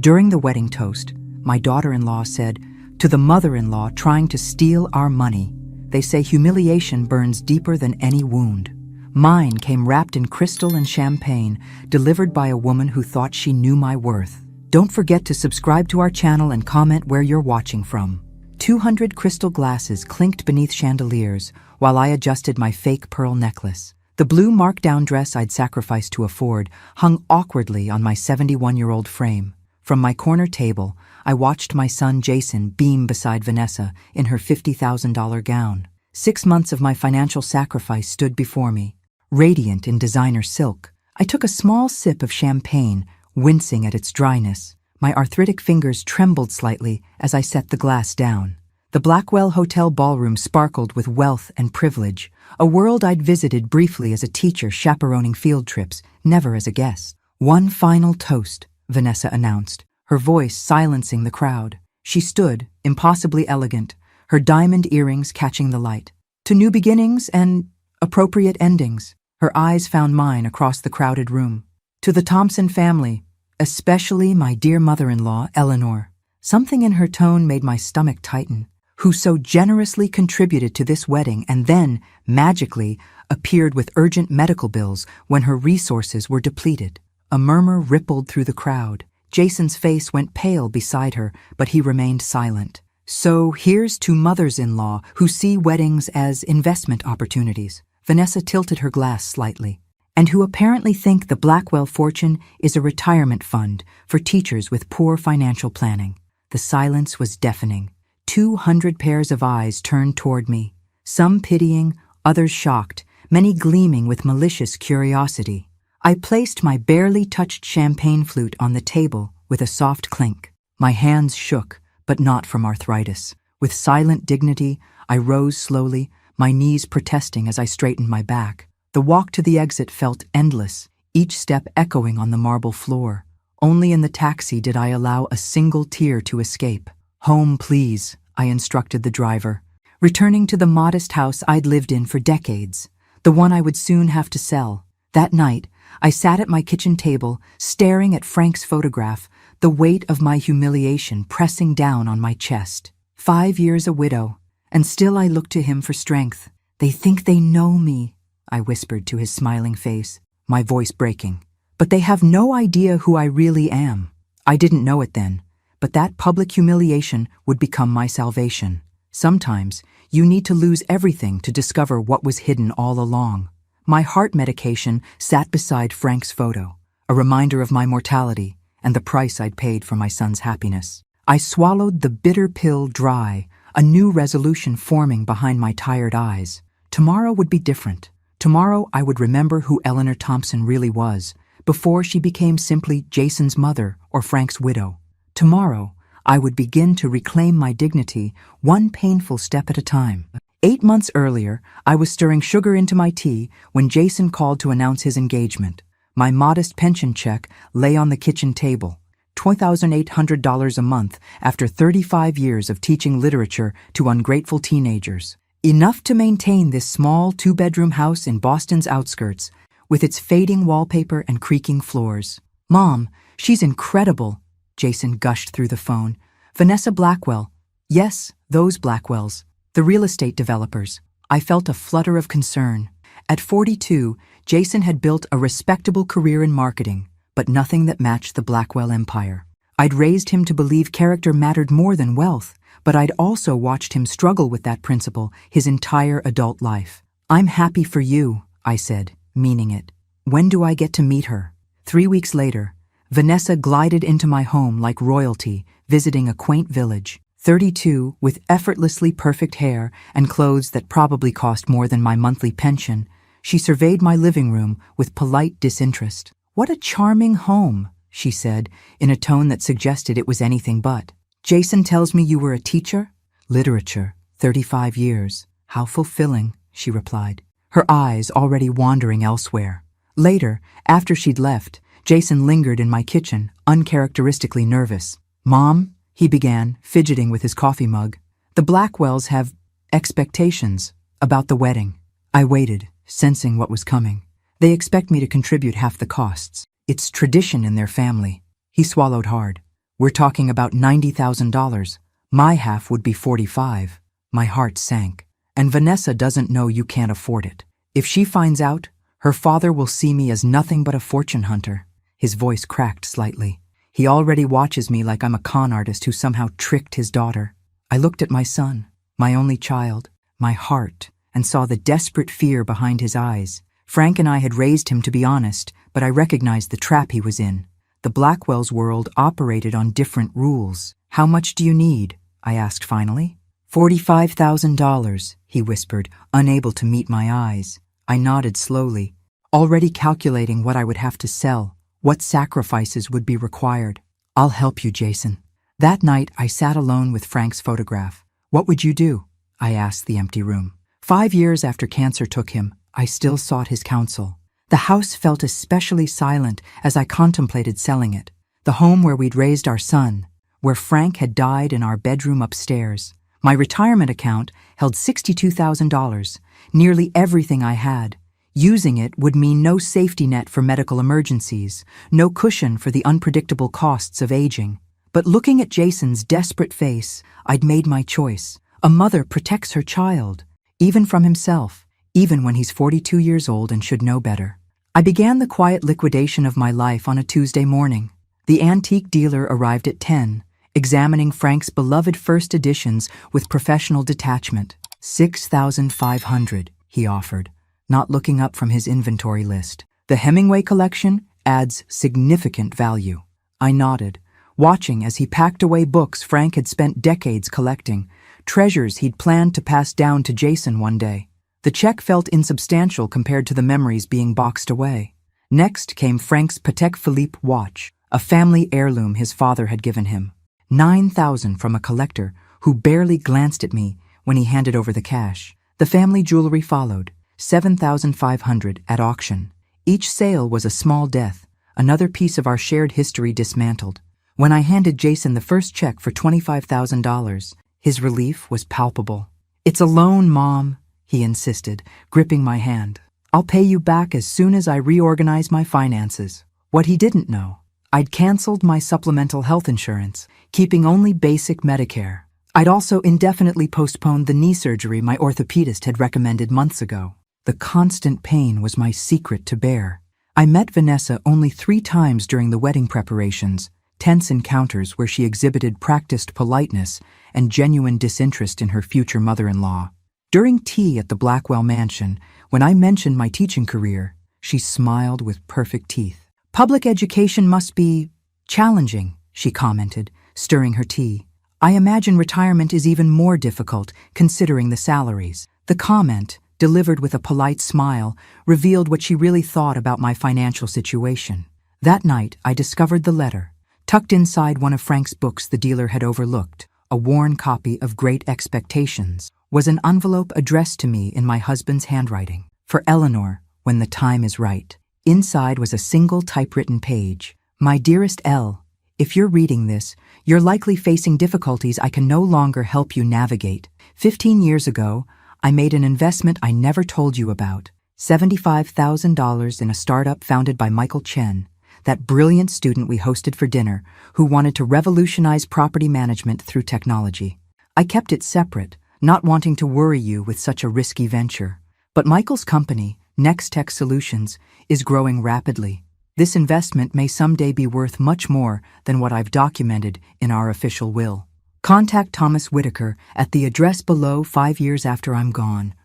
During the wedding toast, my daughter-in-law said, "To the mother-in-law trying to steal our money, they say humiliation burns deeper than any wound." Mine came wrapped in crystal and champagne, delivered by a woman who thought she knew my worth. Don't forget to subscribe to our channel and comment where you're watching from. 200 crystal glasses clinked beneath chandeliers while I adjusted my fake pearl necklace. The blue markdown dress I'd sacrificed to afford hung awkwardly on my 71-year-old frame. From my corner table, I watched my son Jason beam beside Vanessa in her $50,000 gown. 6 months of my financial sacrifice stood before me, radiant in designer silk. I took a small sip of champagne, wincing at its dryness. My arthritic fingers trembled slightly as I set the glass down. The Blackwell Hotel ballroom sparkled with wealth and privilege, a world I'd visited briefly as a teacher chaperoning field trips, never as a guest. "One final toast," Vanessa announced, her voice silencing the crowd. She stood, impossibly elegant, her diamond earrings catching the light. "To new beginnings and appropriate endings." Her eyes found mine across the crowded room. "To the Thompson family, especially my dear mother-in-law, Eleanor." Something in her tone made my stomach tighten. "Who so generously contributed to this wedding and then, magically, appeared with urgent medical bills when her resources were depleted." A murmur rippled through the crowd. Jason's face went pale beside her, but he remained silent. "So here's to mothers-in-law who see weddings as investment opportunities." Vanessa tilted her glass slightly. "And who apparently think the Blackwell fortune is a retirement fund for teachers with poor financial planning." The silence was deafening. 200 pairs of eyes turned toward me, some pitying, others shocked, many gleaming with malicious curiosity. I placed my barely touched champagne flute on the table with a soft clink. My hands shook, but not from arthritis. With silent dignity, I rose slowly, my knees protesting as I straightened my back. The walk to the exit felt endless, each step echoing on the marble floor. Only in the taxi did I allow a single tear to escape. "Home, please," I instructed the driver. Returning to the modest house I'd lived in for decades, the one I would soon have to sell. That night, I sat at my kitchen table, staring at Frank's photograph, the weight of my humiliation pressing down on my chest. 5 years a widow, and still I looked to him for strength. "They think they know me," I whispered to his smiling face, my voice breaking. "But they have no idea who I really am." I didn't know it then, but that public humiliation would become my salvation. Sometimes, you need to lose everything to discover what was hidden all along. My heart medication sat beside Frank's photo, a reminder of my mortality and the price I'd paid for my son's happiness. I swallowed the bitter pill dry, a new resolution forming behind my tired eyes. Tomorrow would be different. Tomorrow I would remember who Eleanor Thompson really was, before she became simply Jason's mother or Frank's widow. Tomorrow, I would begin to reclaim my dignity, one painful step at a time. 8 months earlier, I was stirring sugar into my tea when Jason called to announce his engagement. My modest pension check lay on the kitchen table, $2,800 a month after 35 years of teaching literature to ungrateful teenagers. Enough to maintain this small 2-bedroom house in Boston's outskirts, with its fading wallpaper and creaking floors. "Mom, she's incredible," Jason gushed through the phone. "Vanessa Blackwell." "Yes, those Blackwells. The real estate developers." I felt a flutter of concern. At 42, Jason had built a respectable career in marketing, but nothing that matched the Blackwell empire. I'd raised him to believe character mattered more than wealth, but I'd also watched him struggle with that principle his entire adult life. "I'm happy for you," I said, meaning it. "When do I get to meet her?" 3 weeks later, Vanessa glided into my home like royalty, visiting a quaint village. 32, with effortlessly perfect hair and clothes that probably cost more than my monthly pension, she surveyed my living room with polite disinterest. "What a charming home," she said, in a tone that suggested it was anything but. "Jason tells me you were a teacher?" "Literature, 35 years. How fulfilling," she replied, her eyes already wandering elsewhere. Later, after she'd left, Jason lingered in my kitchen, uncharacteristically nervous. "Mom," he began, fidgeting with his coffee mug, "the Blackwells have expectations about the wedding." I waited, sensing what was coming. "They expect me to contribute half the costs. It's tradition in their family." He swallowed hard. We're talking about $90,000. My half would be 45. My heart sank. And Vanessa doesn't know you can't afford it. If she finds out, her father will see me as nothing but a fortune hunter. His voice cracked slightly. He already watches me like I'm a con artist who somehow tricked his daughter. I looked at my son, my only child, my heart, and saw the desperate fear behind his eyes. Frank and I had raised him to be honest, but I recognized the trap he was in. The Blackwell's world operated on different rules. How much do you need? I asked finally. $45,000, he whispered, unable to meet my eyes. I nodded slowly, already calculating what I would have to sell, what sacrifices would be required. I'll help you, Jason. That night, I sat alone with Frank's photograph. What would you do? I asked the empty room. 5 years after cancer took him, I still sought his counsel. The house felt especially silent as I contemplated selling it. The home where we'd raised our son, where Frank had died in our bedroom upstairs. My retirement account held $62,000, nearly everything I had. Using it would mean no safety net for medical emergencies, no cushion for the unpredictable costs of aging. But looking at Jason's desperate face, I'd made my choice. A mother protects her child, even from himself, even when he's 42 years old and should know better. I began the quiet liquidation of my life on a Tuesday morning. The antique dealer arrived at 10, examining Frank's beloved first editions with professional detachment. $6,500, he offered, not looking up from his inventory list. The Hemingway collection adds significant value. I nodded, watching as he packed away books Frank had spent decades collecting, treasures he'd planned to pass down to Jason one day. The check felt insubstantial compared to the memories being boxed away. Next came Frank's Patek Philippe watch, a family heirloom his father had given him. $9,000 from a collector who barely glanced at me when he handed over the cash. The family jewelry followed, $7,500 at auction. Each sale was a small death, another piece of our shared history dismantled. When I handed Jason the first check for $25,000, his relief was palpable. "It's a loan, Mom," he insisted, gripping my hand. "I'll pay you back as soon as I reorganize my finances." What he didn't know, I'd canceled my supplemental health insurance, keeping only basic Medicare. I'd also indefinitely postponed the knee surgery my orthopedist had recommended months ago. The constant pain was my secret to bear. I met Vanessa only 3 times during the wedding preparations, tense encounters where she exhibited practiced politeness and genuine disinterest in her future mother-in-law. During tea at the Blackwell mansion, when I mentioned my teaching career, she smiled with perfect teeth. "Public education must be challenging," she commented, stirring her tea. "I imagine retirement is even more difficult, considering the salaries." The comment, delivered with a polite smile, revealed what she really thought about my financial situation. That night, I discovered the letter, tucked inside one of Frank's books the dealer had overlooked. A worn copy of Great Expectations was an envelope addressed to me in my husband's handwriting. "For Eleanor, when the time is right." Inside was a single typewritten page. "My dearest Elle, if you're reading this, you're likely facing difficulties I can no longer help you navigate. 15 years ago, I made an investment I never told you about. $75,000 in a startup founded by Michael Chen, that brilliant student we hosted for dinner who wanted to revolutionize property management through technology. I kept it separate, not wanting to worry you with such a risky venture. But Michael's company, Next Tech Solutions, is growing rapidly. This investment may someday be worth much more than what I've documented in our official will. Contact Thomas Whitaker at the address below 5 years after I'm gone.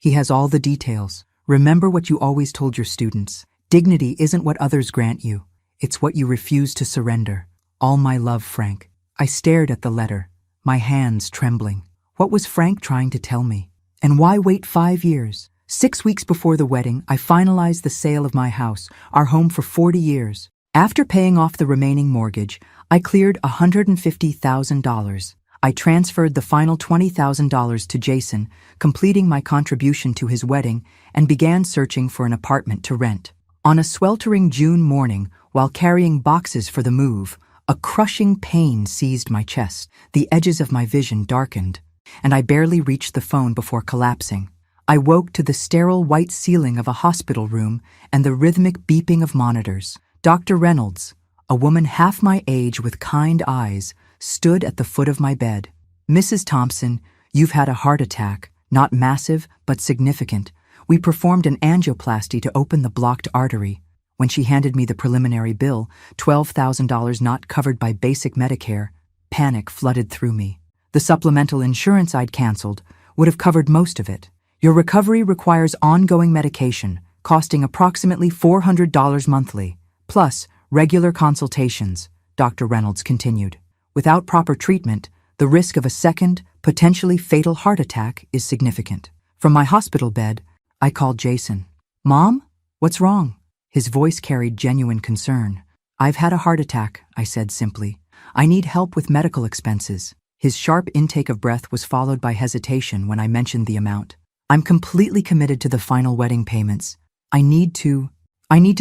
He has all the details. Remember what you always told your students. Dignity isn't what others grant you. It's what you refuse to surrender. All my love, Frank." I stared at the letter, my hands trembling. What was Frank trying to tell me? And why wait 5 years? 6 weeks before the wedding, I finalized the sale of my house, our home for 40 years. After paying off the remaining mortgage, I cleared $150,000. I transferred the final $20,000 to Jason, completing my contribution to his wedding, and began searching for an apartment to rent. On a sweltering June morning, while carrying boxes for the move, a crushing pain seized my chest. The edges of my vision darkened, and I barely reached the phone before collapsing. I woke to the sterile white ceiling of a hospital room and the rhythmic beeping of monitors. "Dr. Reynolds, A woman half my age with kind eyes stood at the foot of my bed. "Mrs. Thompson, you've had a heart attack, not massive, but significant. We performed an angioplasty to open the blocked artery." When she handed me the preliminary bill, $12,000 not covered by basic Medicare, panic flooded through me. The supplemental insurance I'd canceled would have covered most of it. "Your recovery requires ongoing medication, costing approximately $400 monthly, plus regular consultations," Dr. Reynolds continued. "Without proper treatment, the risk of a second, potentially fatal heart attack is significant." From my hospital bed, I called Jason. "Mom, what's wrong?" His voice carried genuine concern. "I've had a heart attack," I said simply. "I need help with medical expenses." His sharp intake of breath was followed by hesitation when I mentioned the amount. "I'm completely committed to the final wedding payments. I need to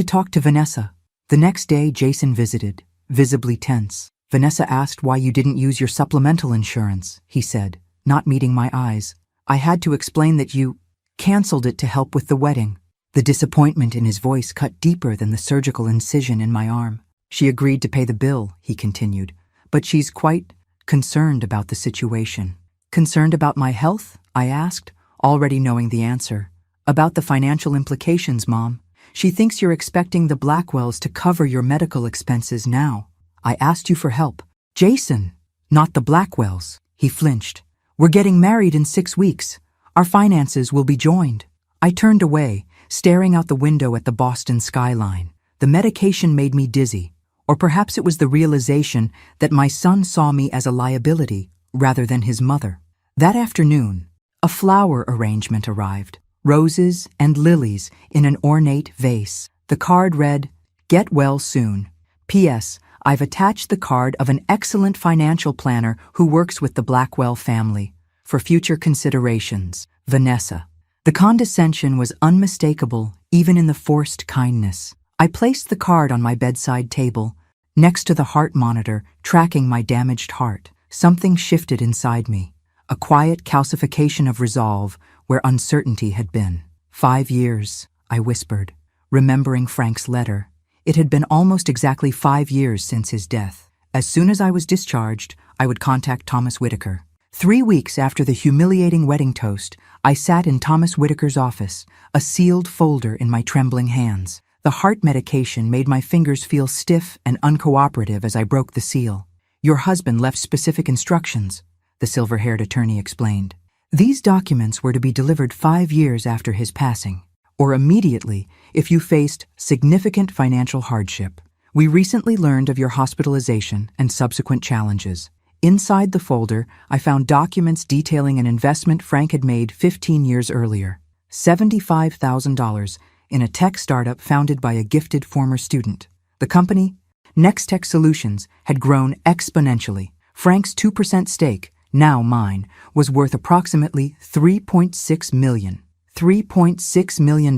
talk to Vanessa." The next day, Jason visited, visibly tense. "Vanessa asked why you didn't use your supplemental insurance," he said, not meeting my eyes. "I had to explain that you canceled it to help with the wedding." The disappointment in his voice cut deeper than the surgical incision in my arm. "She agreed to pay the bill," he continued, "but she's quite concerned about the situation." "Concerned about my health?" I asked, already knowing the answer. "About the financial implications, Mom. She thinks you're expecting the Blackwells to cover your medical expenses now. I asked you for help." "Jason, not the Blackwells." He flinched. "We're getting married in 6 weeks. Our finances will be joined." I turned away, staring out the window at the Boston skyline. The medication made me dizzy, or perhaps it was the realization that my son saw me as a liability rather than his mother. That afternoon, a flower arrangement arrived, roses and lilies in an ornate vase. The card read, "Get well soon. P.S. I've attached the card of an excellent financial planner who works with the Blackwell family. For future considerations, Vanessa." The condescension was unmistakable, even in the forced kindness. I placed the card on my bedside table, next to the heart monitor, tracking my damaged heart. Something shifted inside me, a quiet calcification of resolve where uncertainty had been. 5 years, I whispered, remembering Frank's letter. It had been almost exactly 5 years since his death. As soon as I was discharged, I would contact Thomas Whitaker. 3 weeks after the humiliating wedding toast, I sat in Thomas Whitaker's office, a sealed folder in my trembling hands. The heart medication made my fingers feel stiff and uncooperative as I broke the seal. "Your husband left specific instructions," the silver-haired attorney explained. "These documents were to be delivered 5 years after his passing, or immediately if you faced significant financial hardship. We recently learned of your hospitalization and subsequent challenges." Inside the folder, I found documents detailing an investment Frank had made 15 years earlier, $75,000 in a tech startup founded by a gifted former student. The company, Next Tech Solutions, had grown exponentially. Frank's 2% stake, now mine, was worth approximately $3.6 million. $3.6 million,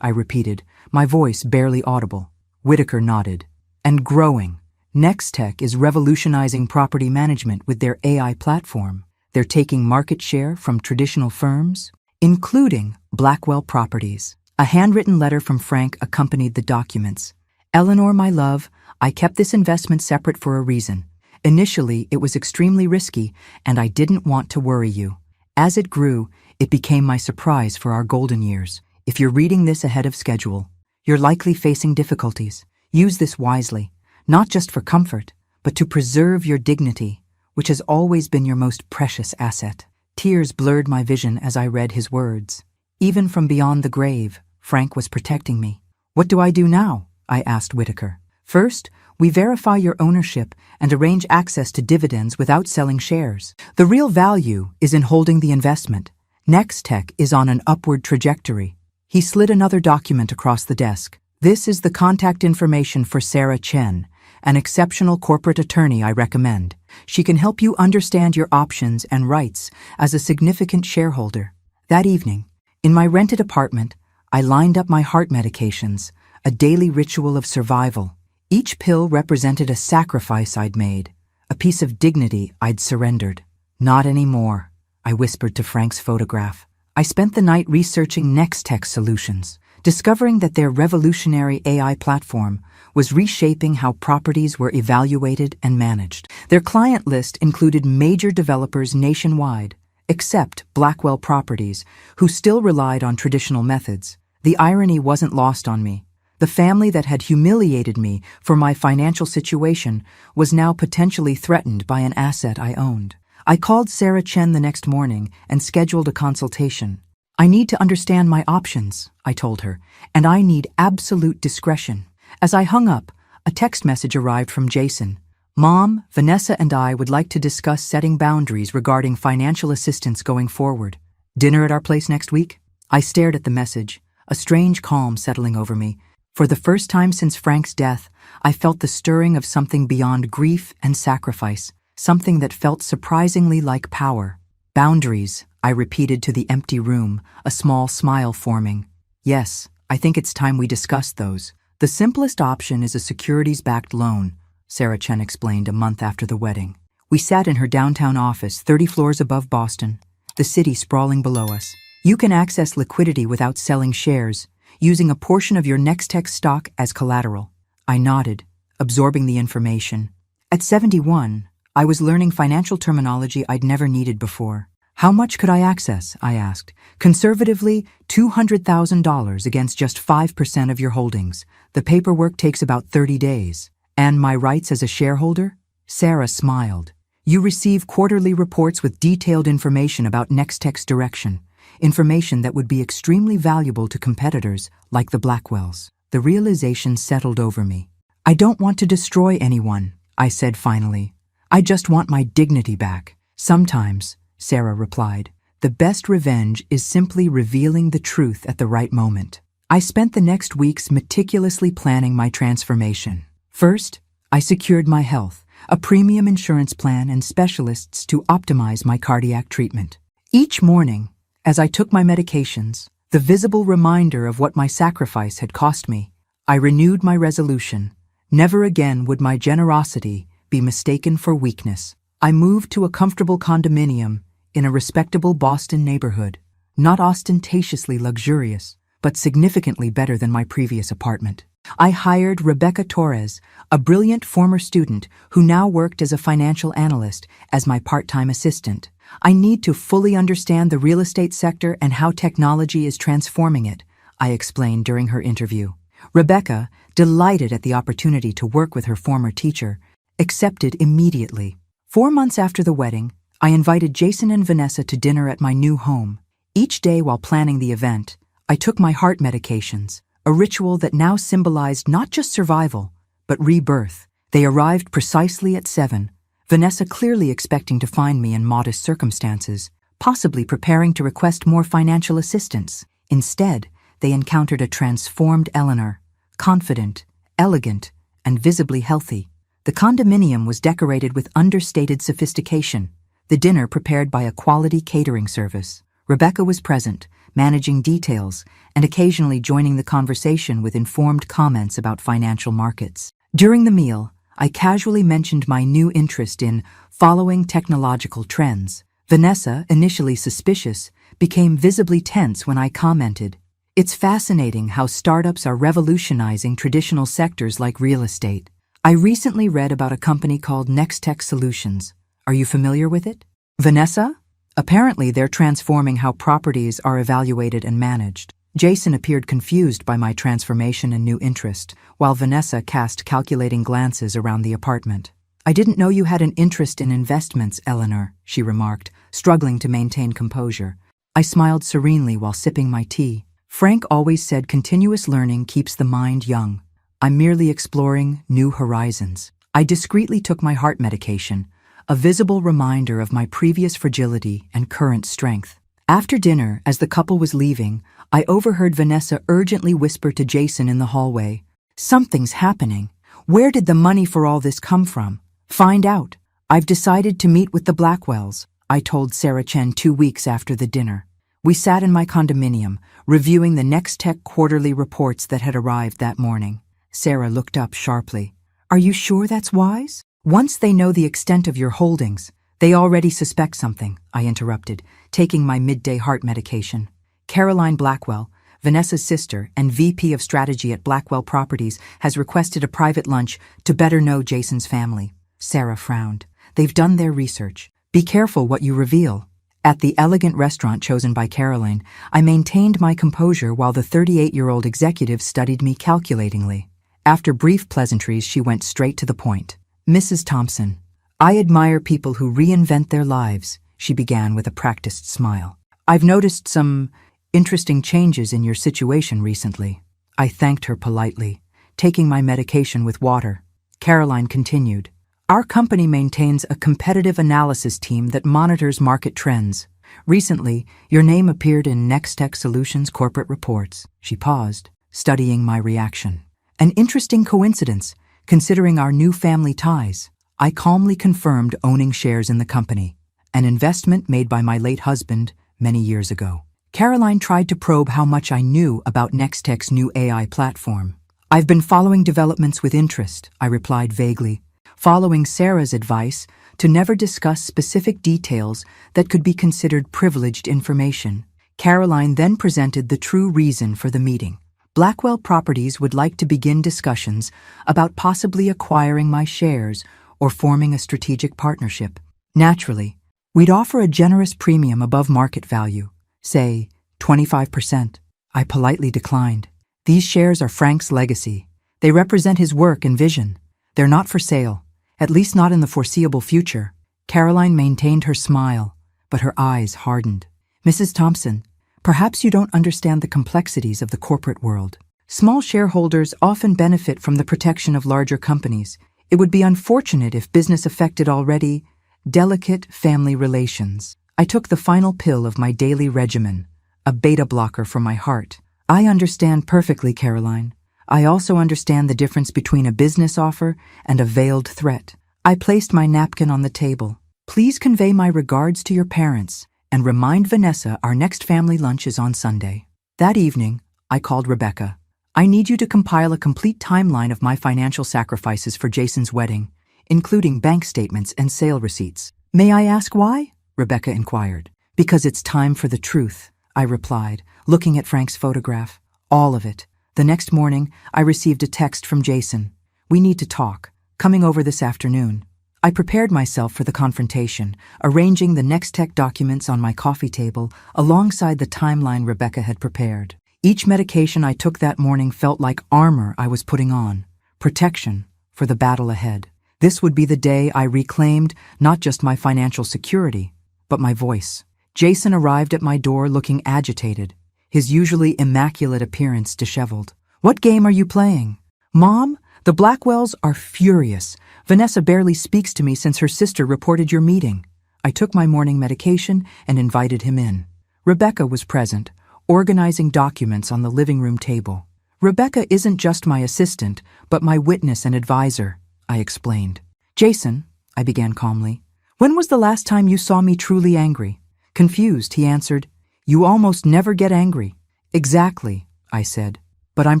I repeated, my voice barely audible. Whitaker nodded. "And growing. Nextech is revolutionizing property management with their AI platform. They're taking market share from traditional firms, including Blackwell Properties." A handwritten letter from Frank accompanied the documents. "Eleanor, my love, I kept this investment separate for a reason. Initially, it was extremely risky, and I didn't want to worry you. As it grew, it became my surprise for our golden years. If you're reading this ahead of schedule, you're likely facing difficulties. Use this wisely. Not just for comfort, but to preserve your dignity, which has always been your most precious asset." Tears blurred my vision as I read his words. Even from beyond the grave, Frank was protecting me. "What do I do now?" I asked Whitaker. "First, we verify your ownership and arrange access to dividends without selling shares. The real value is in holding the investment. Nextech is on an upward trajectory." He slid another document across the desk. "This is the contact information for Sarah Chen, an exceptional corporate attorney I recommend. She can help you understand your options and rights as a significant shareholder." That evening, in my rented apartment, I lined up my heart medications, a daily ritual of survival. Each pill represented a sacrifice I'd made, a piece of dignity I'd surrendered. "Not anymore," I whispered to Frank's photograph. "I spent the night researching Next Tech Solutions, discovering that their revolutionary AI platform was reshaping how properties were evaluated and managed. Their client list included major developers nationwide, except Blackwell Properties, who still relied on traditional methods. The irony wasn't lost on me. The family that had humiliated me for my financial situation was now potentially threatened by an asset I owned. I called Sarah Chen the next morning and scheduled a consultation. "I need to understand my options," I told her, "and I need absolute discretion." As I hung up, a text message arrived from Jason. "Mom, Vanessa and I would like to discuss setting boundaries regarding financial assistance going forward. Dinner at our place next week?" I stared at the message, a strange calm settling over me. For the first time since Frank's death, I felt the stirring of something beyond grief and sacrifice, something that felt surprisingly like power. "Boundaries," I repeated to the empty room, a small smile forming. "Yes, I think it's time we discussed those. The simplest option is a securities-backed loan," Sarah Chen explained a month after the wedding. We sat in her downtown office, 30 floors above Boston, the city sprawling below us. "You can access liquidity without selling shares, using a portion of your Nextech stock as collateral." I nodded, absorbing the information. At 71, I was learning financial terminology I'd never needed before. "How much could I access?" I asked. "Conservatively, $200,000 against just 5% of your holdings. The paperwork takes about 30 days. And my rights as a shareholder?" Sarah smiled. "You receive quarterly reports with detailed information about Nextech's direction. Information that would be extremely valuable to competitors like the Blackwells." The realization settled over me. "I don't want to destroy anyone," I said finally. "I just want my dignity back." "Sometimes," Sarah replied, "the best revenge is simply revealing the truth at the right moment." I spent the next weeks meticulously planning my transformation. First, I secured my health, a premium insurance plan and specialists to optimize my cardiac treatment. Each morning, as I took my medications, the visible reminder of what my sacrifice had cost me, I renewed my resolution. Never again would my generosity be mistaken for weakness. I moved to a comfortable condominium in a respectable Boston neighborhood, not ostentatiously luxurious, but significantly better than my previous apartment. I hired Rebecca Torres, a brilliant former student who now worked as a financial analyst, as my part-time assistant. "I need to fully understand the real estate sector and how technology is transforming it," I explained during her interview. Rebecca, delighted at the opportunity to work with her former teacher, accepted immediately. 4 months after the wedding, I invited Jason and Vanessa to dinner at my new home. Each day while planning the event, I took my heart medications, a ritual that now symbolized not just survival, but rebirth. They arrived precisely at 7, Vanessa clearly expecting to find me in modest circumstances, possibly preparing to request more financial assistance. Instead, they encountered a transformed Eleanor, confident, elegant, and visibly healthy. The condominium was decorated with understated sophistication, the dinner prepared by a quality catering service. Rebecca was present, managing details, and occasionally joining the conversation with informed comments about financial markets. During the meal, I casually mentioned my new interest in following technological trends. Vanessa, initially suspicious, became visibly tense when I commented, "It's fascinating how startups are revolutionizing traditional sectors like real estate. I recently read about a company called Nextech Solutions. Are you familiar with it?" "Vanessa? Apparently they're transforming how properties are evaluated and managed." Jason appeared confused by my transformation and new interest, while Vanessa cast calculating glances around the apartment. "I didn't know you had an interest in investments, Eleanor," she remarked, struggling to maintain composure. I smiled serenely while sipping my tea. "Frank always said continuous learning keeps the mind young. I'm merely exploring new horizons." I discreetly took my heart medication, a visible reminder of my previous fragility and current strength. After dinner, as the couple was leaving, I overheard Vanessa urgently whisper to Jason in the hallway, "Something's happening. Where did the money for all this come from? Find out. I've decided to meet with the Blackwells," I told Sarah Chen 2 weeks after the dinner. We sat in my condominium, reviewing the Nextech quarterly reports that had arrived that morning. Sarah looked up sharply. "Are you sure that's wise?" "Once they know the extent of your holdings, they already suspect something," I interrupted, taking my midday heart medication. Caroline Blackwell, Vanessa's sister and VP of Strategy at Blackwell Properties, has requested a private lunch to better know Jason's family. Sarah frowned. They've done their research. Be careful what you reveal. At the elegant restaurant chosen by Caroline, I maintained my composure while the 38-year-old executive studied me calculatingly. After brief pleasantries, she went straight to the point. Mrs. Thompson, I admire people who reinvent their lives, she began with a practiced smile. I've noticed some interesting changes in your situation recently. I thanked her politely, taking my medication with water. Caroline continued. Our company maintains a competitive analysis team that monitors market trends. Recently, your name appeared in Nextech Solutions corporate reports. She paused, studying my reaction. An interesting coincidence, considering our new family ties. I calmly confirmed owning shares in the company, an investment made by my late husband many years ago. Caroline tried to probe how much I knew about Nextech's new AI platform. I've been following developments with interest, I replied vaguely, following Sarah's advice to never discuss specific details that could be considered privileged information. Caroline then presented the true reason for the meeting. Blackwell Properties would like to begin discussions about possibly acquiring my shares or forming a strategic partnership. Naturally, we'd offer a generous premium above market value, say 25%. I politely declined. These shares are Frank's legacy. They represent his work and vision. They're not for sale, at least not in the foreseeable future. Caroline maintained her smile, but her eyes hardened. Mrs. Thompson, perhaps you don't understand the complexities of the corporate world. Small shareholders often benefit from the protection of larger companies. It would be unfortunate if business affected already delicate family relations. I took the final pill of my daily regimen, a beta blocker for my heart. I understand perfectly, Caroline. I also understand the difference between a business offer and a veiled threat. I placed my napkin on the table. Please convey my regards to your parents and remind Vanessa our next family lunch is on Sunday. That evening, I called Rebecca. I need you to compile a complete timeline of my financial sacrifices for Jason's wedding, including bank statements and sale receipts. May I ask why? Rebecca inquired. Because it's time for the truth, I replied, looking at Frank's photograph. All of it. The next morning, I received a text from Jason. We need to talk. Coming over this afternoon. I prepared myself for the confrontation, arranging the Nextech documents on my coffee table alongside the timeline Rebecca had prepared. Each medication I took that morning felt like armor I was putting on, protection for the battle ahead. This would be the day I reclaimed not just my financial security, but my voice. Jason arrived at my door looking agitated, his usually immaculate appearance disheveled. What game are you playing? Mom, the Blackwells are furious. Vanessa barely speaks to me since her sister reported your meeting. I took my morning medication and invited him in. Rebecca was present, organizing documents on the living room table. Rebecca isn't just my assistant, but my witness and advisor, I explained. Jason, I began calmly, when was the last time you saw me truly angry? Confused, he answered, You almost never get angry. Exactly, I said, but I'm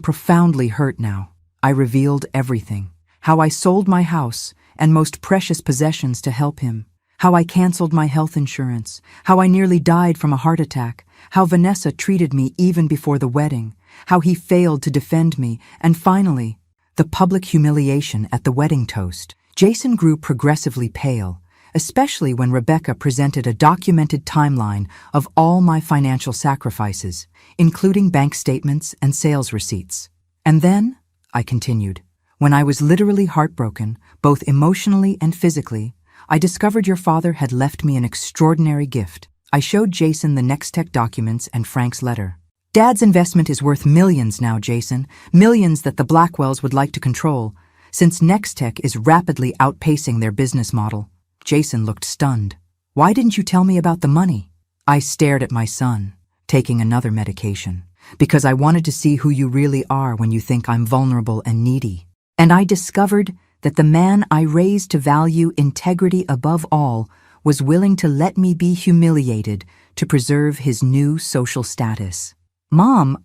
profoundly hurt now. I revealed everything. How I sold my house and most precious possessions to help him. How I canceled my health insurance. How I nearly died from a heart attack. How Vanessa treated me even before the wedding. How he failed to defend me. And finally, the public humiliation at the wedding toast. Jason grew progressively pale, especially when Rebecca presented a documented timeline of all my financial sacrifices, including bank statements and sales receipts. And then, I continued, when I was literally heartbroken, both emotionally and physically, I discovered your father had left me an extraordinary gift. I showed Jason the Nextech documents and Frank's letter. Dad's investment is worth millions now, Jason, millions that the Blackwells would like to control, since Nextech is rapidly outpacing their business model. Jason looked stunned. Why didn't you tell me about the money? I stared at my son, taking another medication, because I wanted to see who you really are when you think I'm vulnerable and needy. And I discovered that the man I raised to value integrity above all was willing to let me be humiliated to preserve his new social status. Mom,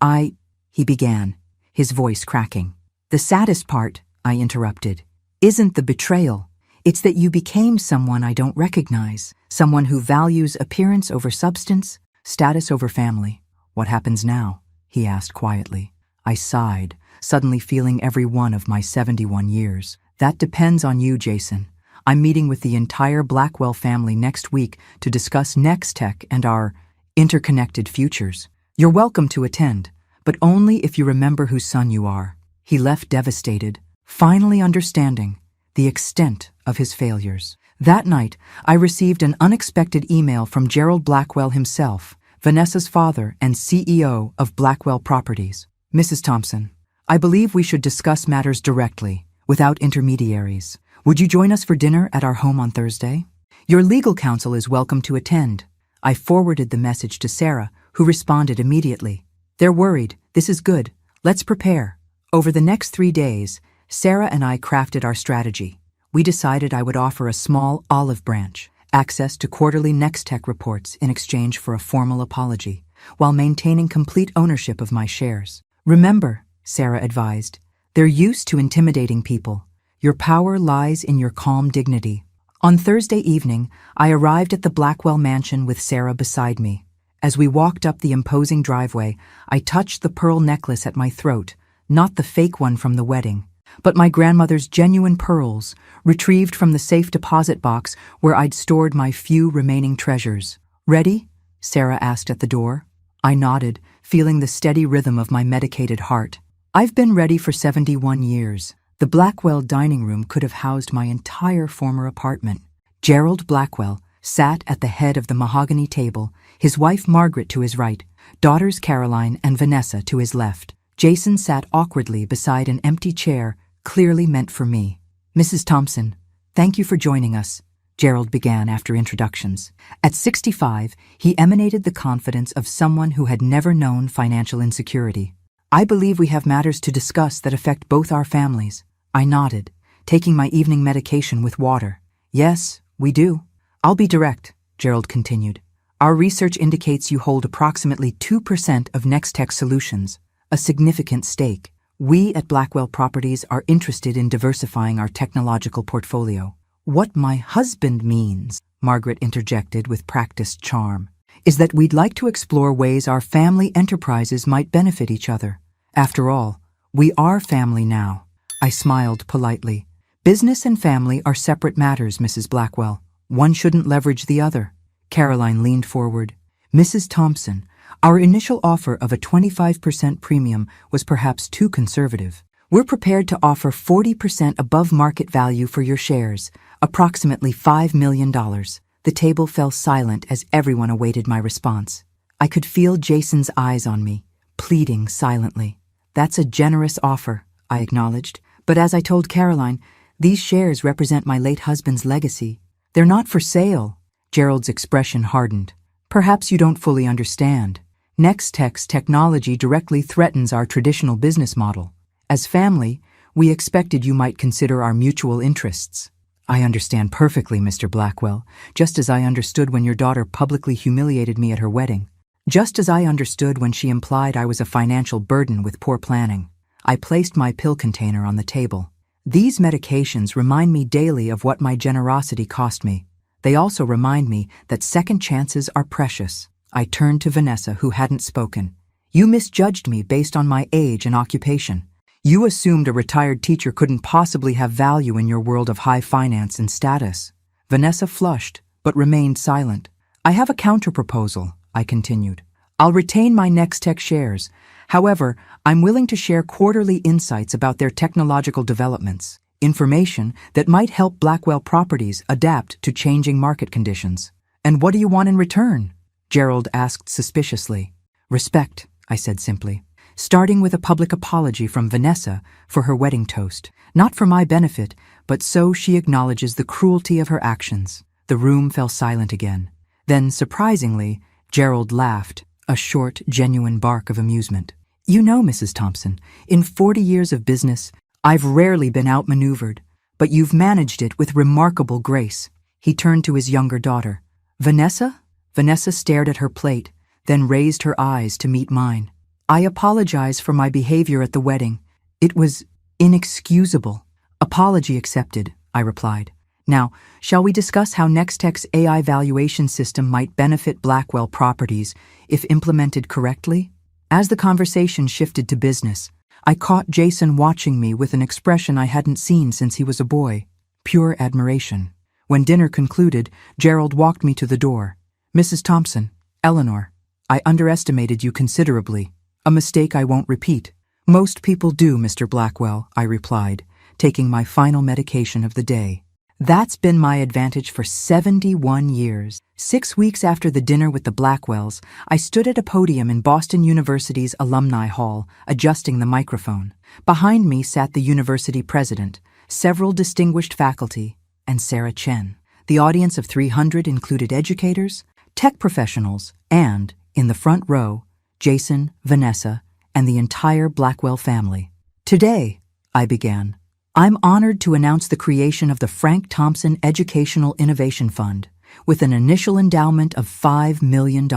he began, his voice cracking. The saddest part, I interrupted, isn't the betrayal. It's that you became someone I don't recognize, someone who values appearance over substance, status over family. What happens now? he asked quietly. I sighed, suddenly feeling every one of my 71 years. That depends on you, Jason. I'm meeting with the entire Blackwell family next week to discuss Nextech and our interconnected futures. You're welcome to attend, but only if you remember whose son you are. He left devastated, finally understanding the extent of his failures. That night, I received an unexpected email from Gerald Blackwell himself, Vanessa's father and CEO of Blackwell Properties. Mrs. Thompson, I believe we should discuss matters directly, without intermediaries. Would you join us for dinner at our home on Thursday? Your legal counsel is welcome to attend. I forwarded the message to Sarah, who responded immediately. They're worried. This is good. Let's prepare. Over the next 3 days, Sarah and I crafted our strategy. We decided I would offer a small olive branch, access to quarterly Nextech reports in exchange for a formal apology, while maintaining complete ownership of my shares. Remember, Sarah advised, they're used to intimidating people. Your power lies in your calm dignity. On Thursday evening, I arrived at the Blackwell mansion with Sarah beside me. As we walked up the imposing driveway, I touched the pearl necklace at my throat, not the fake one from the wedding, but my grandmother's genuine pearls, retrieved from the safe deposit box where I'd stored my few remaining treasures. Ready? Sarah asked at the door. I nodded, feeling the steady rhythm of my medicated heart. I've been ready for 71 years. The Blackwell dining room could have housed my entire former apartment. Gerald Blackwell sat at the head of the mahogany table, his wife Margaret to his right, daughters Caroline and Vanessa to his left. Jason sat awkwardly beside an empty chair, clearly meant for me. Mrs. Thompson, thank you for joining us, Gerald began after introductions. At 65, he emanated the confidence of someone who had never known financial insecurity. I believe we have matters to discuss that affect both our families. I nodded, taking my evening medication with water. Yes, we do. I'll be direct, Gerald continued. Our research indicates you hold approximately 2% of Nextech Solutions, a significant stake. We at Blackwell Properties are interested in diversifying our technological portfolio. What my husband means, Margaret interjected with practiced charm, is that we'd like to explore ways our family enterprises might benefit each other. After all, we are family now. I smiled politely. Business and family are separate matters, Mrs. Blackwell. One shouldn't leverage the other. Caroline leaned forward. Mrs. Thompson, our initial offer of a 25% premium was perhaps too conservative. We're prepared to offer 40% above market value for your shares, approximately $5 million. The table fell silent as everyone awaited my response. I could feel Jason's eyes on me, pleading silently. That's a generous offer, I acknowledged. But as I told Caroline, these shares represent my late husband's legacy. They're not for sale. Gerald's expression hardened. Perhaps you don't fully understand. Nextech's technology directly threatens our traditional business model. As family, we expected you might consider our mutual interests. I understand perfectly, Mr. Blackwell, just as I understood when your daughter publicly humiliated me at her wedding. Just as I understood when she implied I was a financial burden with poor planning. I placed my pill container on the table. These medications remind me daily of what my generosity cost me. They also remind me that second chances are precious. I turned to Vanessa, who hadn't spoken. You misjudged me based on my age and occupation. You assumed a retired teacher couldn't possibly have value in your world of high finance and status. Vanessa flushed, but remained silent. I have a counterproposal, I continued. I'll retain my Nextech shares. However, I'm willing to share quarterly insights about their technological developments, information that might help Blackwell Properties adapt to changing market conditions. And what do you want in return? Gerald asked suspiciously. Respect, I said simply, starting with a public apology from Vanessa for her wedding toast. Not for my benefit, but so she acknowledges the cruelty of her actions. The room fell silent again. Then, surprisingly, Gerald laughed, a short, genuine bark of amusement. You know, Mrs. Thompson, in 40 years of business, I've rarely been outmaneuvered, but you've managed it with remarkable grace. He turned to his younger daughter. Vanessa? Vanessa stared at her plate, then raised her eyes to meet mine. I apologize for my behavior at the wedding. It was inexcusable. Apology accepted, I replied. Now, shall we discuss how Nextech's AI valuation system might benefit Blackwell Properties if implemented correctly? As the conversation shifted to business, I caught Jason watching me with an expression I hadn't seen since he was a boy, pure admiration. When dinner concluded, Gerald walked me to the door. "Mrs. Thompson, Eleanor, I underestimated you considerably. A mistake I won't repeat." "Most people do, Mr. Blackwell," I replied, taking my final medication of the day. That's been my advantage for 71 years. 6 weeks after the dinner with the Blackwells, I stood at a podium in Boston University's Alumni Hall, adjusting the microphone. Behind me sat the university president, several distinguished faculty, and Sarah Chen. The audience of 300 included educators, tech professionals, and, in the front row, Jason, Vanessa, and the entire Blackwell family. "Today," I began, "I'm honored to announce the creation of the Frank Thompson Educational Innovation Fund, with an initial endowment of $5 million.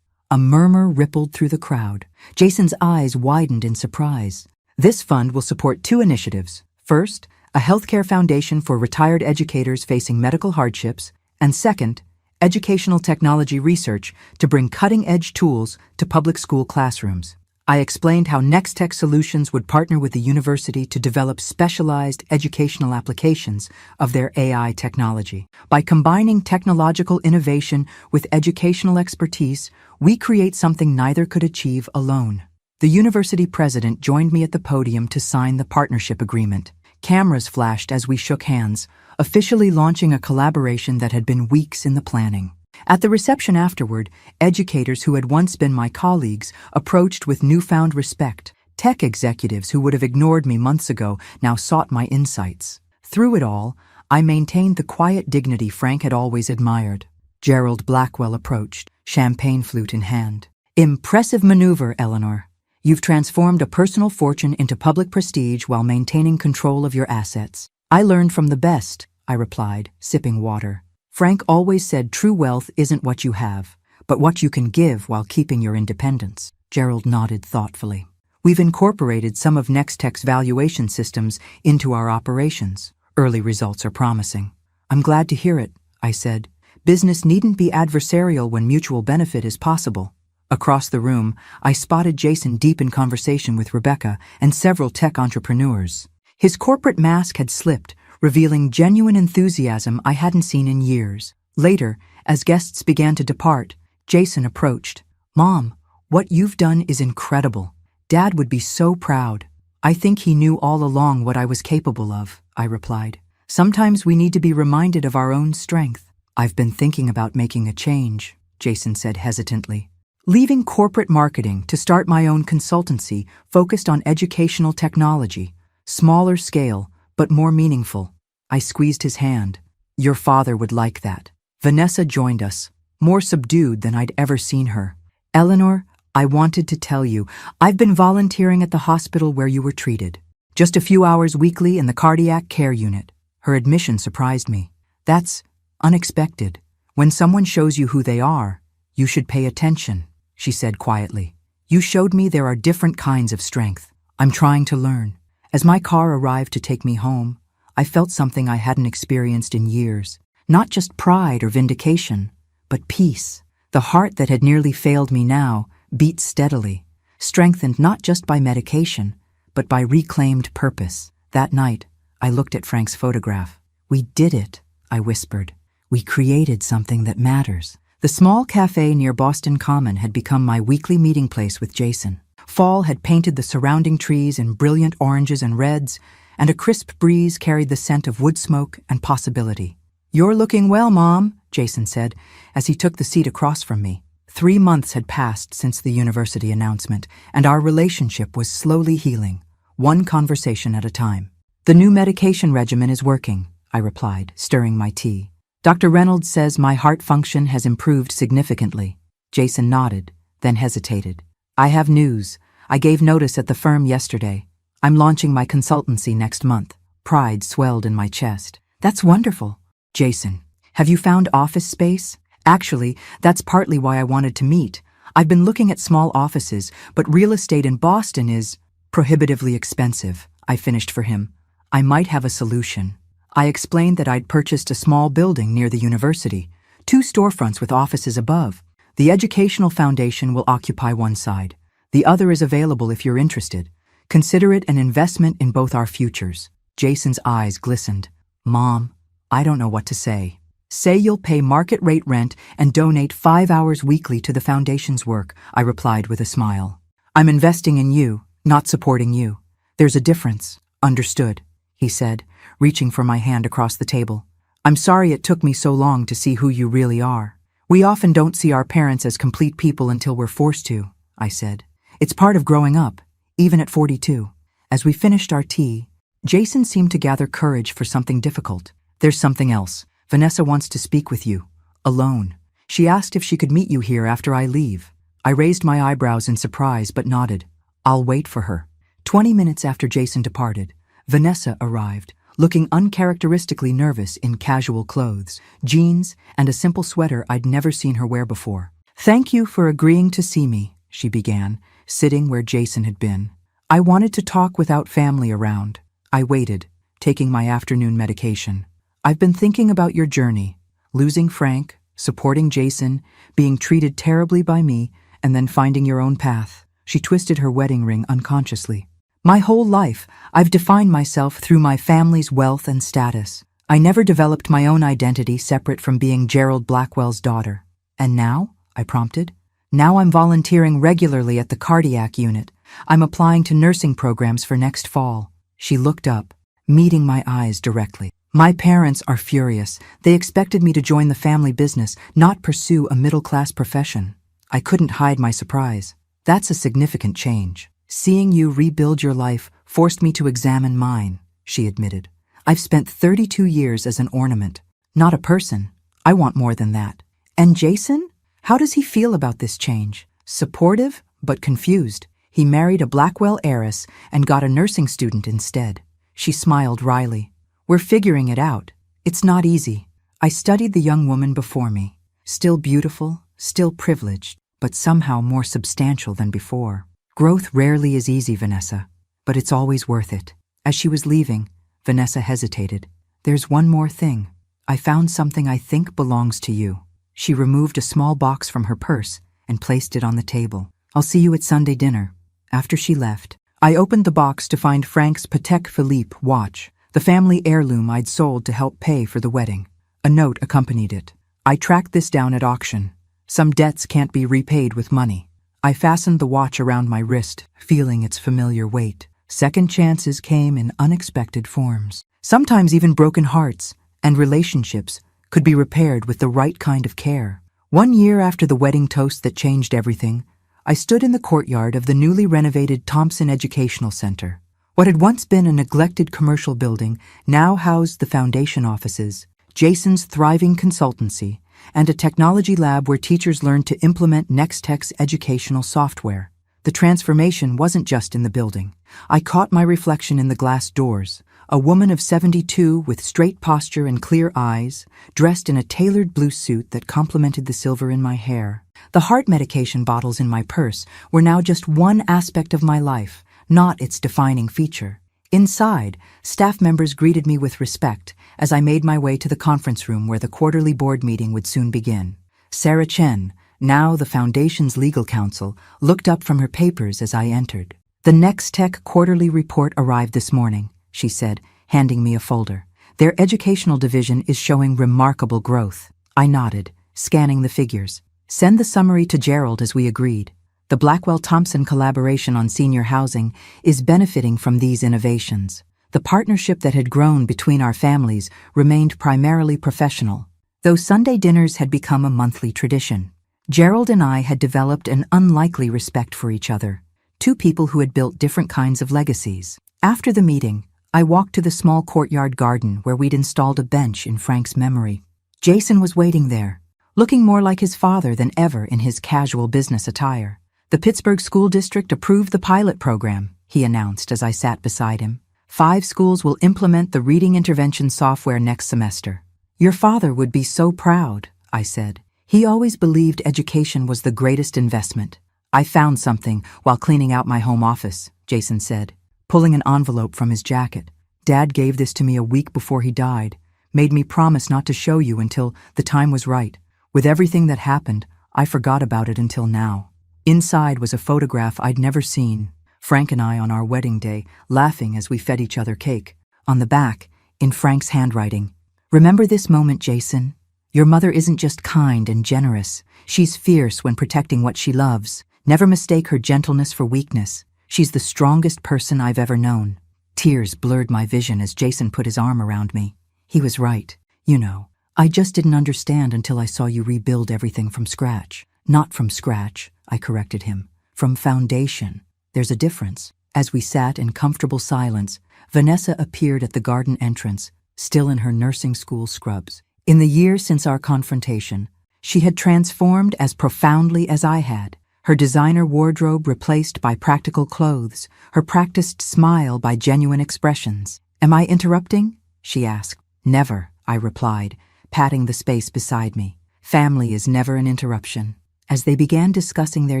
A murmur rippled through the crowd. Jason's eyes widened in surprise. "This fund will support 2 initiatives. First, a healthcare foundation for retired educators facing medical hardships, and second, educational technology research to bring cutting-edge tools to public school classrooms." I explained how Nextech Solutions would partner with the university to develop specialized educational applications of their AI technology. By combining technological innovation with educational expertise, we create something neither could achieve alone. The university president joined me at the podium to sign the partnership agreement. Cameras flashed as we shook hands, officially launching a collaboration that had been weeks in the planning. At the reception afterward, educators who had once been my colleagues approached with newfound respect. Tech executives who would have ignored me months ago now sought my insights. Through it all, I maintained the quiet dignity Frank had always admired. Gerald Blackwell approached, champagne flute in hand. "Impressive maneuver, Eleanor. You've transformed a personal fortune into public prestige while maintaining control of your assets." "I learned from the best," I replied, sipping water. "Frank always said true wealth isn't what you have, but what you can give while keeping your independence." Gerald nodded thoughtfully. "We've incorporated some of Nextech's valuation systems into our operations. Early results are promising." "I'm glad to hear it," I said. "Business needn't be adversarial when mutual benefit is possible." Across the room, I spotted Jason deep in conversation with Rebecca and several tech entrepreneurs. His corporate mask had slipped, revealing genuine enthusiasm I hadn't seen in years. Later, as guests began to depart, Jason approached. "Mom, what you've done is incredible. Dad would be so proud." "I think he knew all along what I was capable of," I replied. "Sometimes we need to be reminded of our own strength." "I've been thinking about making a change," Jason said hesitantly. "Leaving corporate marketing to start my own consultancy focused on educational technology, smaller scale, but more meaningful." I squeezed his hand. "Your father would like that." Vanessa joined us, more subdued than I'd ever seen her. "Eleanor, I wanted to tell you, I've been volunteering at the hospital where you were treated. Just a few hours weekly in the cardiac care unit." Her admission surprised me. "That's unexpected. When someone shows you who they are, you should pay attention," she said quietly. "You showed me there are different kinds of strength. I'm trying to learn." As my car arrived to take me home, I felt something I hadn't experienced in years. Not just pride or vindication, but peace. The heart that had nearly failed me now beat steadily, strengthened not just by medication, but by reclaimed purpose. That night, I looked at Frank's photograph. "We did it," I whispered. "We created something that matters." The small cafe near Boston Common had become my weekly meeting place with Jason. Fall had painted the surrounding trees in brilliant oranges and reds, and a crisp breeze carried the scent of wood smoke and possibility. "You're looking well, Mom," Jason said, as he took the seat across from me. 3 months had passed since the university announcement, and our relationship was slowly healing, one conversation at a time. "The new medication regimen is working," I replied, stirring my tea. "Dr. Reynolds says my heart function has improved significantly." Jason nodded, then hesitated. "I have news. I gave notice at the firm yesterday. I'm launching my consultancy next month." Pride swelled in my chest. "That's wonderful." "Jason, have you found office space?" "Actually, that's partly why I wanted to meet. I've been looking at small offices, but real estate in Boston is prohibitively expensive," I finished for him. "I might have a solution." I explained that I'd purchased a small building near the university, 2 storefronts with offices above. The educational foundation will occupy one side. The other is available if you're interested. Consider it an investment in both our futures." Jason's eyes glistened. "Mom, I don't know what to say." "Say you'll pay market rate rent and donate 5 hours weekly to the foundation's work," I replied with a smile. "I'm investing in you, not supporting you. There's a difference." "Understood," he said, reaching for my hand across the table. "I'm sorry it took me so long to see who you really are." "We often don't see our parents as complete people until we're forced to," I said. "It's part of growing up, even at 42. As we finished our tea, Jason seemed to gather courage for something difficult. "There's something else. Vanessa wants to speak with you. Alone. She asked if she could meet you here after I leave." I raised my eyebrows in surprise but nodded. "I'll wait for her." 20 minutes after Jason departed, Vanessa arrived, looking uncharacteristically nervous in casual clothes, jeans, and a simple sweater I'd never seen her wear before. "Thank you for agreeing to see me," she began, sitting where Jason had been. "I wanted to talk without family around." I waited, taking my afternoon medication. "I've been thinking about your journey, losing Frank, supporting Jason, being treated terribly by me, and then finding your own path." She twisted her wedding ring unconsciously. "My whole life, I've defined myself through my family's wealth and status. I never developed my own identity separate from being Gerald Blackwell's daughter." "And now?" I prompted. "Now I'm volunteering regularly at the cardiac unit. I'm applying to nursing programs for next fall." She looked up, meeting my eyes directly. "My parents are furious. They expected me to join the family business, not pursue a middle-class profession." I couldn't hide my surprise. "That's a significant change. Seeing you rebuild your life forced me to examine mine," she admitted. "I've spent 32 years as an ornament, not a person. I want more than that." "And Jason? How does he feel about this change?" "Supportive, but confused. He married a Blackwell heiress and got a nursing student instead." She smiled wryly. "We're figuring it out. It's not easy." I studied the young woman before me. Still beautiful, still privileged, but somehow more substantial than before. "Growth rarely is easy, Vanessa, but it's always worth it." As she was leaving, Vanessa hesitated. "There's one more thing. I found something I think belongs to you." She removed a small box from her purse and placed it on the table. "I'll see you at Sunday dinner." After she left, I opened the box to find Frank's Patek Philippe watch, the family heirloom I'd sold to help pay for the wedding. A note accompanied it. "I tracked this down at auction. Some debts can't be repaid with money." I fastened the watch around my wrist, feeling its familiar weight. Second chances came in unexpected forms. Sometimes even broken hearts and relationships could be repaired with the right kind of care. 1 year after the wedding toast that changed everything, I stood in the courtyard of the newly renovated Thompson Educational Center. What had once been a neglected commercial building now housed the foundation offices, Jason's thriving consultancy, and a technology lab where teachers learned to implement Nextech's educational software. The transformation wasn't just in the building. I caught my reflection in the glass doors, a woman of 72 with straight posture and clear eyes, dressed in a tailored blue suit that complemented the silver in my hair. The heart medication bottles in my purse were now just one aspect of my life, not its defining feature. Inside, staff members greeted me with respect as I made my way to the conference room where the quarterly board meeting would soon begin. Sarah Chen, now the Foundation's legal counsel, looked up from her papers as I entered. "The Nextech quarterly report arrived this morning," she said, handing me a folder. "Their educational division is showing remarkable growth." I nodded, scanning the figures. "Send the summary to Gerald as we agreed. The Blackwell-Thompson collaboration on senior housing is benefiting from these innovations." The partnership that had grown between our families remained primarily professional, though Sunday dinners had become a monthly tradition. Gerald and I had developed an unlikely respect for each other, two people who had built different kinds of legacies. After the meeting, I walked to the small courtyard garden where we'd installed a bench in Frank's memory. Jason was waiting there, looking more like his father than ever in his casual business attire. "The Pittsburgh School District approved the pilot program," he announced as I sat beside him. 5 schools will implement the reading intervention software next semester." "Your father would be so proud," I said. "He always believed education was the greatest investment." "I found something while cleaning out my home office," Jason said, pulling an envelope from his jacket. "Dad gave this to me a week before he died, made me promise not to show you until the time was right. With everything that happened, I forgot about it until now." Inside was a photograph I'd never seen. Frank and I on our wedding day, laughing as we fed each other cake. On the back, in Frank's handwriting, "Remember this moment, Jason? Your mother isn't just kind and generous. She's fierce when protecting what she loves. Never mistake her gentleness for weakness. She's the strongest person I've ever known." Tears blurred my vision as Jason put his arm around me. He was right. You know, I just didn't understand until I saw you rebuild everything from scratch. Not from scratch, I corrected him. From foundation. There's a difference. As we sat in comfortable silence, Vanessa appeared at the garden entrance, still in her nursing school scrubs. In the years since our confrontation, she had transformed as profoundly as I had. Her designer wardrobe replaced by practical clothes, her practiced smile by genuine expressions. "Am I interrupting?" she asked. "Never," I replied, patting the space beside me. "Family is never an interruption." As they began discussing their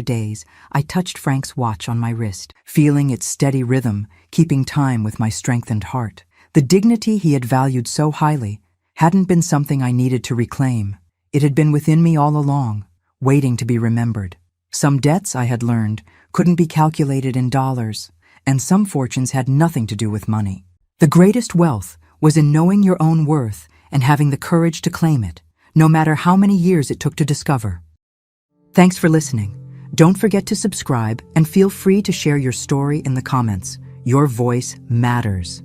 days, I touched Frank's watch on my wrist, feeling its steady rhythm, keeping time with my strengthened heart. The dignity he had valued so highly hadn't been something I needed to reclaim. It had been within me all along, waiting to be remembered. Some debts, I had learned, couldn't be calculated in dollars, and some fortunes had nothing to do with money. The greatest wealth was in knowing your own worth and having the courage to claim it, no matter how many years it took to discover. Thanks for listening. Don't forget to subscribe and feel free to share your story in the comments. Your voice matters.